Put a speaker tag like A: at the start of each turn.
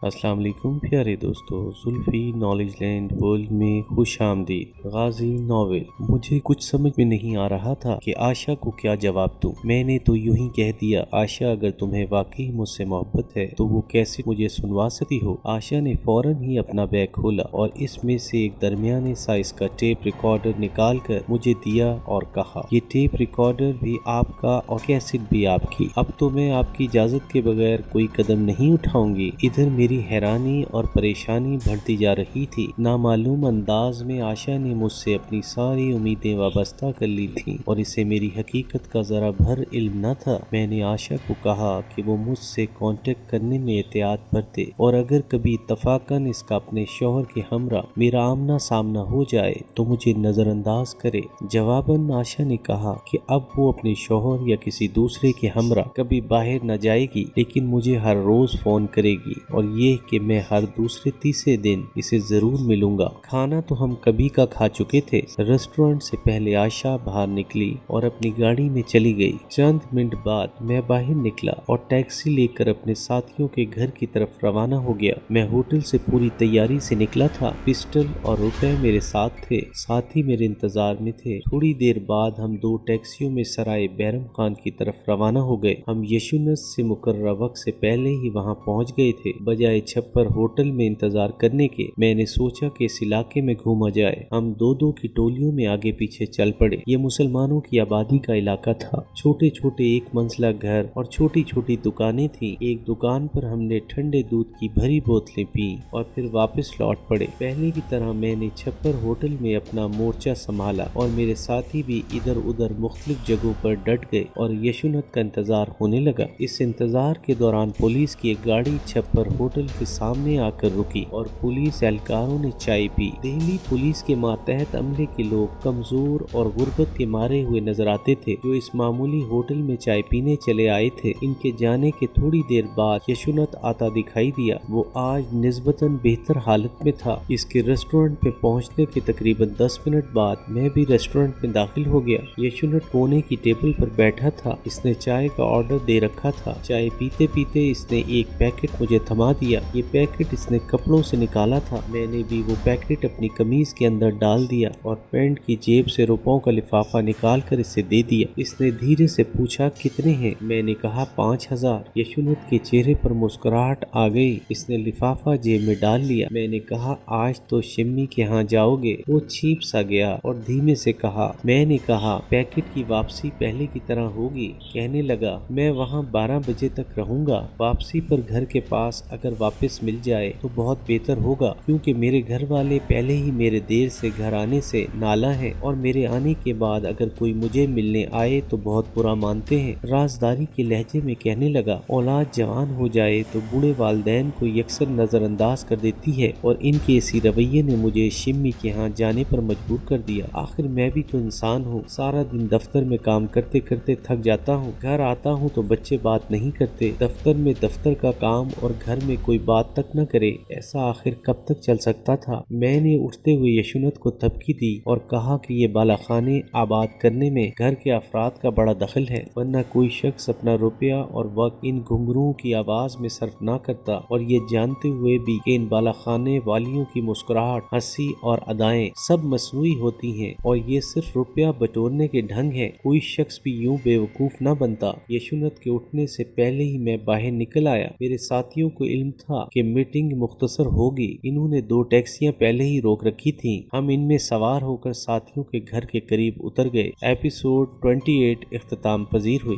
A: अस्सलाम वालेकुम प्यारे दोस्तों, जुल्फी नॉलेज लैंड वर्ल्ड में खुश आमदीद। गाजी नॉवेल। मुझे कुछ समझ में नहीं आ रहा था कि आशा को क्या जवाब दूं। मैंने तो यूं ही कह दिया, आशा अगर तुम्हें वाकई मुझसे मोहब्बत है तो वो कैसे मुझे सुनवा सकती हो। आशा ने फौरन ही अपना बैग खोला और इसमें से एक दरमियाने साइज का टेप रिकॉर्डर निकाल कर मुझे दिया और कहा, ये टेप रिकॉर्डर भी आपका और कैसेट भी आपकी। अब तो मैं आपकी इजाजत के बगैर कोई कदम नहीं उठाऊंगी। इधर मेरी हैरानी और परेशानी बढ़ती जा रही थी। नामालूम अंदाज में आशा ने मुझसे अपनी सारी उम्मीदें वाबस्ता कर ली थीं और इसे मेरी हकीकत का जरा भर इल्म न था। मैंने आशा को कहा कि वो मुझसे कांटेक्ट करने में एहतियात बरते और अगर कभी इत्तफाकन इसका अपने शौहर के हमरा मेरा आमना सामना हो जाए तो मुझे नजरअंदाज करे। जवाबन आशा ने कहा कि अब वो अपने शौहर या किसी दूसरे के हमरा कभी बाहर न जाएगी, लेकिन मुझे हर रोज फोन करेगी और ये कि मैं हर दूसरे तीसरे दिन इसे जरूर मिलूंगा। खाना तो हम कभी का खा चुके थे। रेस्टोरेंट से पहले आशा बाहर निकली और अपनी गाड़ी में चली गई। चंद मिनट बाद मैं बाहर निकला और टैक्सी लेकर अपने साथियों के घर की तरफ रवाना हो गया। मैं होटल से पूरी तैयारी से निकला था। पिस्टल और रुपए मेरे साथ थे, साथी मेरे इंतजार में थे। थोड़ी देर बाद हम दो टैक्सियों में सराय बैरम खान की तरफ रवाना हो गए। हम यशुनस से मुकर्रर वक्त से पहले ही वहां पहुंच गए थे। बजाय छप्पर होटल में इंतजार करने के मैंने सोचा कि इस इलाके में घूमा जाए। हम दो दो की टोलियों में आगे पीछे चल पड़े। ये मुसलमानों की आबादी का इलाका था। छोटे छोटे एक मंजिला घर और छोटी छोटी दुकानें थी। एक दुकान पर हमने ठंडे दूध की भरी बोतलें पी और फिर वापस लौट पड़े। पहले की तरह मैंने छप्पर होटल में अपना मोर्चा संभाला और मेरे साथी भी इधर उधर मुख्तलिफ जगहों पर डट गए और यशुनत का इंतजार होने लगा। इस इंतजार के दौरान पुलिस की एक गाड़ी छप्पर होटल के सामने आकर रुकी और पुलिस एहलकारों ने चाय पी। दिल्ली पुलिस के मातहत अमले के लोग कमजोर और गुर्बत के मारे हुए नजर आते थे, जो इस मामूली होटल में चाय पीने चले आए थे। इनके जाने के थोड़ी देर बाद यशुनत आता दिखाई दिया। वो आज निस्बतन बेहतर हालत में था। इसके रेस्टोरेंट में पहुंचने के तकरीबन 10 मिनट बाद मैं भी रेस्टोरेंट में दाखिल हो गया। यशुनत कोने की टेबल पर बैठा था। इसने चाय का ऑर्डर दे रखा था। चाय पीते पीते इसने एक पैकेट मुझे थमा दिया। ये पैकेट इसने कपड़ों से निकाला था। मैंने भी वो पैकेट अपनी कमीज के अंदर डाल दिया और पैंट की जेब से रुपयों का लिफाफा निकाल कर इसे दे दिया। इसने धीरे से पूछा, कितने हैं? मैंने कहा 5000। यशुनत के चेहरे पर मुस्कुराहट आ गई। इसने लिफाफा जेब में डाल लिया। मैंने कहा, आज तो शिम्मी के यहाँ जाओगे? वो छीप सा गया और धीमे से कहा, मैंने कहा पैकेट की वापसी पहले की तरह होगी। कहने लगा, मैं वहाँ 12 बजे तक रहूंगा। वापसी पर घर के पास अगर वापस मिल जाए तो बहुत बेहतर होगा, क्योंकि मेरे घर वाले पहले ही मेरे देर से घर आने से नाला है और मेरे आने के बाद अगर कोई मुझे मिलने आए तो बहुत बुरा मानते हैं। राजदारी के लहजे में कहने लगा, औलाद जवान हो जाए तो बूढ़े वालदैन को यकसर नजरअंदाज कर देती है और इनके इसी रवैये ने मुझे शिम्मी के यहाँ जाने पर मजबूर कर दिया। आखिर मैं भी तो इंसान हूँ। सारा दिन दफ्तर में काम करते करते थक जाता हूँ। घर आता हूँ तो बच्चे बात नहीं करते। दफ्तर में दफ्तर का काम और घर में कोई बात तक न करे। ऐसा आखिर कब तक चल सकता था? मैंने उठते हुए यशुनत को धमकी दी और कहा कि ये बालाखाने आबाद करने में घर के अफराद का बड़ा दखल है, वरना कोई शख्स अपना रुपया और वक्त इन घुंघरुओं की आवाज में सर्फ ना करता। और ये जानते हुए भी कि इन बालाखाने वालियों की मुस्कुराहट, हंसी और अदाएं सब मसनूई होती हैं और ये सिर्फ रुपया बटोरने के ढंग है। कोई शख्स भी यूं बेवकूफ न बनता। यशुनत के उठने से पहले ही मैं बाहर निकल आया। मेरे साथियों को इल्म था कि मीटिंग मुख्तसर होगी। इन्होंने 2 टैक्सियां पहले ही रोक रखी थीं। हम इनमें सवार होकर साथियों के घर के करीब उतर गए। एपिसोड 28 इख्तिताम पजीर हुई।